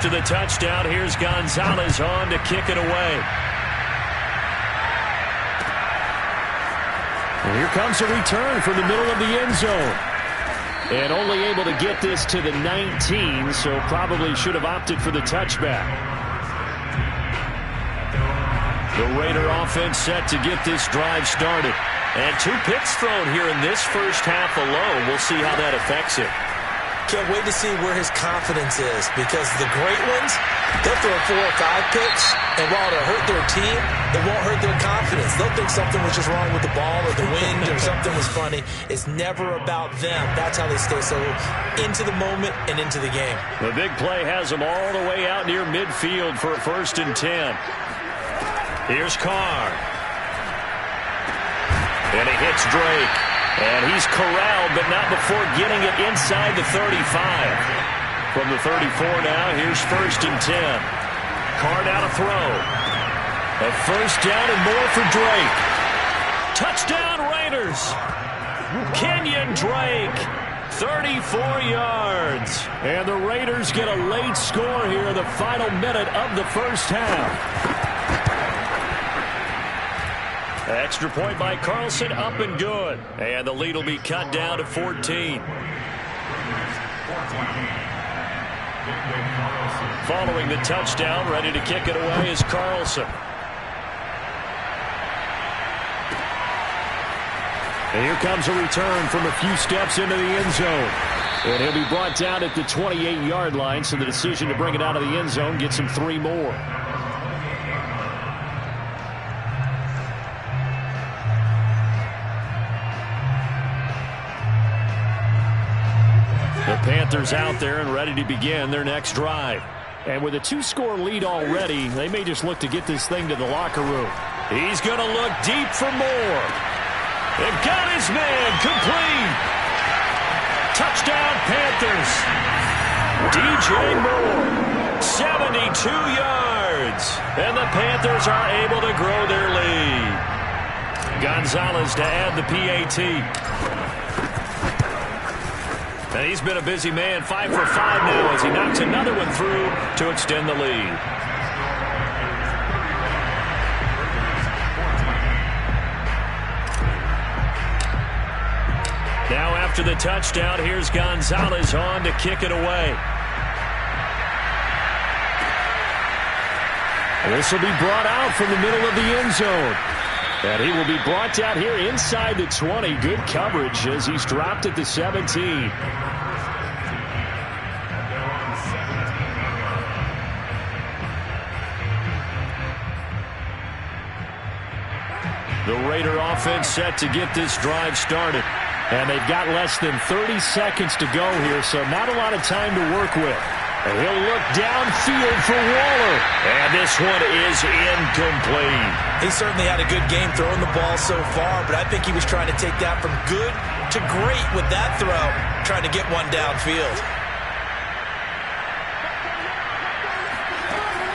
after the touchdown, here's Gonzalez on to kick it away. And here comes a return from the middle of the end zone. And only able to get this to the 19, so probably should have opted for the touchback. The Raider offense set to get this drive started. And 2 picks thrown here in this first half alone. We'll see how that affects it. Can't wait to see where his confidence is, because the great ones, they'll throw 4 or 5 picks, and while it'll hurt their team, it won't hurt their confidence. They'll think something was just wrong with the ball or the wind or something was funny. It's never about them. That's how they stay so into the moment and into the game. The big play has them all the way out near midfield for a 1st and 10. Here's Carr. And he hits Drake. And he's corralled, but not before getting it inside the 35. From the 34 now, here's 1st and 10. Carr now to throw. A 1st down and more for Drake. Touchdown Raiders. Kenyon Drake, 34 yards. And the Raiders get a late score here in the final minute of the first half. Extra point by Carlson, up and good. And the lead will be cut down to 14. Following the touchdown, ready to kick it away is Carlson. And here comes a return from a few steps into the end zone. And he'll be brought down at the 28-yard line, so the decision to bring it out of the end zone gets him 3 more. The Panthers out there and ready to begin their next drive. And with a 2-score lead already, they may just look to get this thing to the locker room. He's going to look deep for more. They've got his man complete. Touchdown Panthers. DJ Moore, 72 yards. And the Panthers are able to grow their lead. Gonzalez to add the PAT. And he's been a busy man, 5 for 5 now as he knocks another one through to extend the lead. Now after the touchdown, here's Gonzalez on to kick it away. This will be brought out from the middle of the end zone. And he will be brought down here inside the 20. Good coverage as he's dropped at the 17. The Raider offense set to get this drive started. And they've got less than 30 seconds to go here, so not a lot of time to work with. And he'll look downfield for Waller. And this one is incomplete. He certainly had a good game throwing the ball so far, but I think he was trying to take that from good to great with that throw, trying to get one downfield.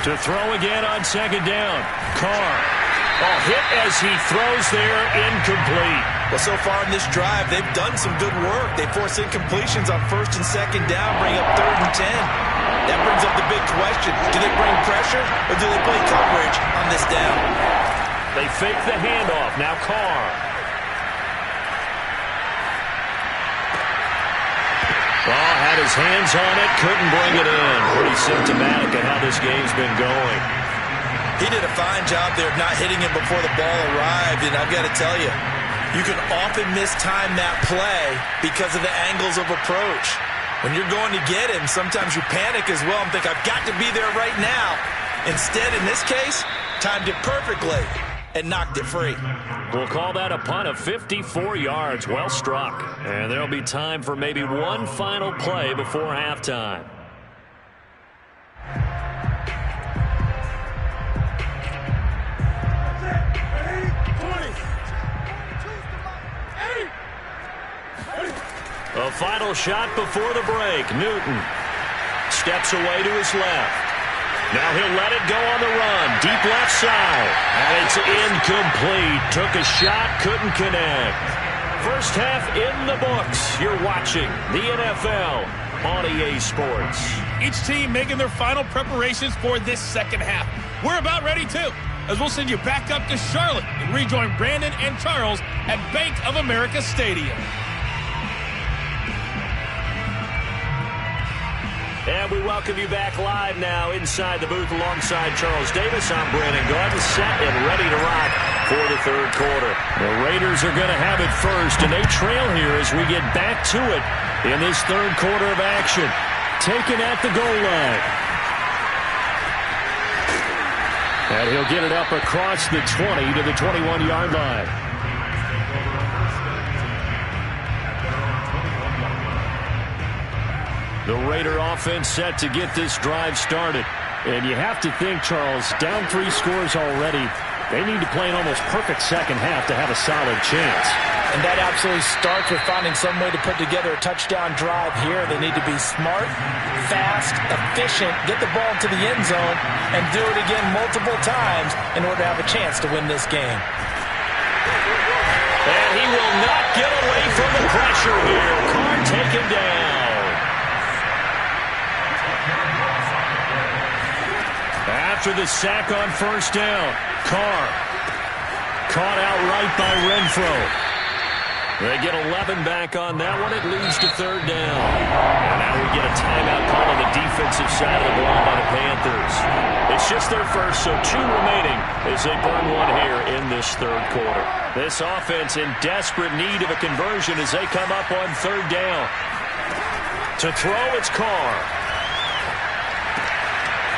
To throw again on 2nd down. Carr. Hit as he throws there, incomplete. Well, so far in this drive, they've done some good work. They force incompletions on 1st and 2nd down, bring up 3rd and 10. That brings up the big question. Do they bring pressure or do they play coverage on this down? They fake the handoff. Now Carr. Had his hands on it, couldn't bring it in. Pretty symptomatic of how this game's been going. He did a fine job there of not hitting him before the ball arrived, and I've got to tell you, you can often mistime that play because of the angles of approach. When you're going to get him, sometimes you panic as well and think, I've got to be there right now. Instead, in this case, timed it perfectly and knocked it free. We'll call that a punt of 54 yards. Well struck. And there'll be time for maybe one final play before halftime. A final shot before the break. Newton steps away to his left. Now he'll let it go on the run. Deep left side. And it's incomplete. Took a shot, couldn't connect. First half in the books. You're watching the NFL on EA Sports. Each team making their final preparations for this second half. We're about ready, too, as we'll send you back up to Charlotte and rejoin Brandon and Charles at Bank of America Stadium. And we welcome you back live now inside the booth alongside Charles Davis. I'm Brandon Gaudin, set and ready to rock for the third quarter. The Raiders are going to have it first, and they trail here as we get back to it in this third quarter of action. Taken at the goal line. And he'll get it up across the 20 to the 21-yard line. The Raider offense set to get this drive started. And you have to think, Charles, down 3 scores already. They need to play an almost perfect second half to have a solid chance. And that absolutely starts with finding some way to put together a touchdown drive here. They need to be smart, fast, efficient, get the ball to the end zone, and do it again multiple times in order to have a chance to win this game. And he will not get away from the pressure here. Carr taken down. After the sack on first down, Carr caught outright by Renfro. They get 11 back on that one. It leads to third down. And now we get a timeout call on the defensive side of the ball by the Panthers. It's just their first, so 2 remaining as they burn one here in this third quarter. This offense in desperate need of a conversion as they come up on third down. To throw, it's Carr.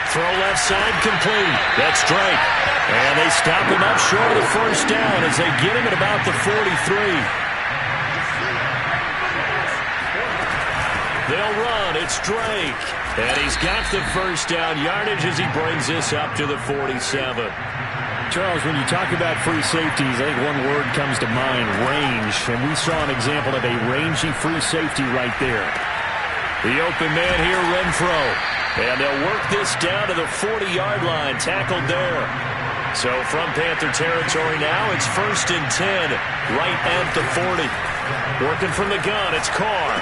Throw left side complete. That's Drake. And they stop him up short of the first down as they get him at about the 43. They'll run. It's Drake. And he's got the first down yardage as he brings this up to the 47. Charles, when you talk about free safeties, I think one word comes to mind, range. And we saw an example of a rangy free safety right there. The open man here, Renfro. And they'll work this down to the 40-yard line, tackled there. So from Panther territory now, it's 1st and 10, right at the 40. Working from the gun, it's Carr.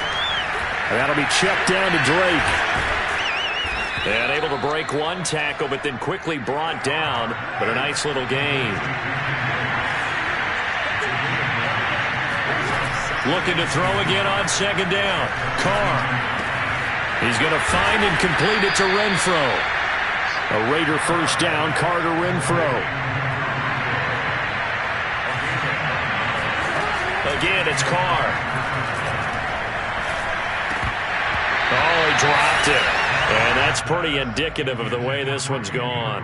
And that'll be checked down to Drake. And able to break one tackle, but then quickly brought down. But a nice little gain. Looking to throw again on second down. Carr. He's going to find and complete it to Renfro. A Raider first down, Carter Renfro. Again, it's Carr. Oh, he dropped it. And that's pretty indicative of the way this one's gone.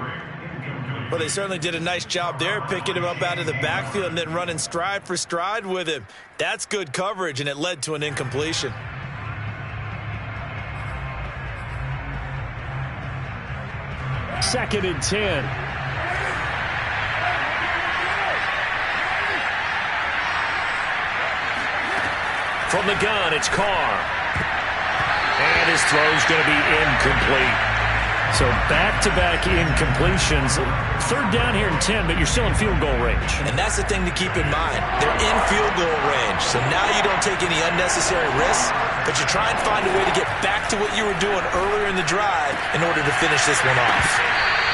Well, they certainly did a nice job there, picking him up out of the backfield and then running stride for stride with him. That's good coverage, and it led to an incompletion. Second and 10. From the gun, it's Carr. And his throw's going to be incomplete. So back-to-back incompletions. Third down here in 10, but you're still in field goal range. And that's the thing to keep in mind. They're in field goal range. So now you don't take any unnecessary risks, but you try and find a way to get back to what you were doing earlier in the drive in order to finish this one off.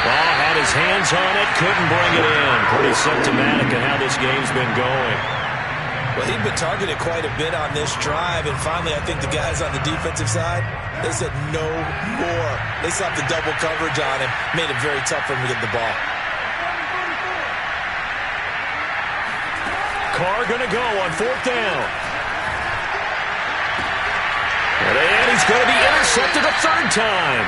Ball had his hands on it, couldn't bring it in. Pretty symptomatic of how this game's been going. Well, he'd been targeted quite a bit on this drive, and finally I think the guys on the defensive side, they said no more. They slapped the double coverage on him, made it very tough for him to get the ball. Carr going to go on fourth down. And he's going to be intercepted a third time.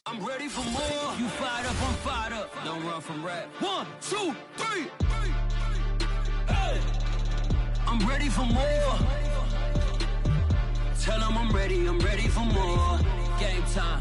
I'm ready for more. You fired up, I'm fired up. Don't run from rap. 1, 2, 3. Hey. I'm ready for more. Tell them I'm ready for more. Game time.